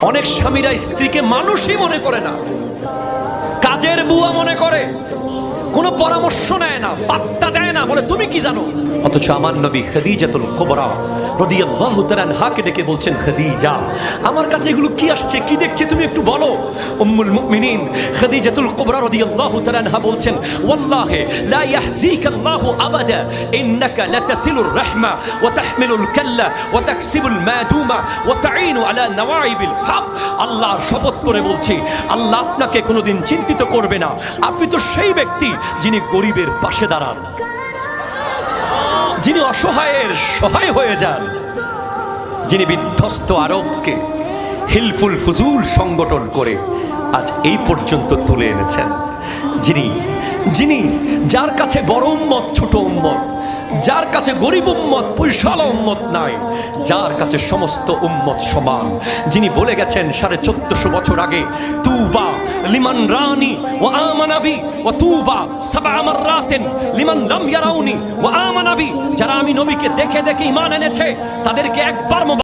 অনেক স্বামীরা স্ত্রীকে মানুষই মনে করে না, কাজের বুয়া মনে করে, কোনো পরামর্শ নেয় না, পাত্তা দেয় না, বলে তুমি কি জানো। অথচ আমার নবী খাদিজাতুল কুবরা রাদিয়াল্লাহু তাআলা আনহাকে ডেকে বলছেন, খাদিজা আমার কাছে এগুলো কি আসছে, কি দেখছে তুমি একটু বলো। উম্মুল মুমিনিন খাদিজাতুল কুবরা রাদিয়াল্লাহু তাআলা আনহা বলছেন, ওয়াল্লাহি লা ইয়াহজিকাল্লাহু আবাদা ইন্নাকা লাতাসিলুর রাহমা ওয়া তাহমিলুল কাল্লা ওয়া তাকসিবুল মাদুমা ওয়া তাঈনু আলা নওয়াইবিল হক। আল্লাহর শপথ করে বলছি, আল্লাহ আপনাকে কোনোদিন চিন্তিত করবে না। আপনি তো সেই ব্যক্তি যিনি গরিবের পাশে দাঁড়ান, যিনি অসহায়ের সহায় হয়ে যান, যিনি বিধ্বস্ত আরবকে হিলফুল ফুজুল সংগঠন করে আজ এই পর্যন্ত তুলে এনেছেন, যিনি যার কাছে বড় উম্মত ছোট উম্মত, যার কাছে গরিব উম্মত পয়সাওয়ালা উম্মত নাই, যার কাছে সমস্ত উম্মত সমান, যিনি বলে গেছেন 1450 বছর আগে, তুবা লিমান রানি ওয়া আমানা বি ওয়া তুবা সাবআ মাররাতিন লিমান লাম ইয়ারাউনি ওয়া আমানা বি। যারা আমি নবীকে দেখে দেখে ঈমান এনেছে তাদেরকে একবার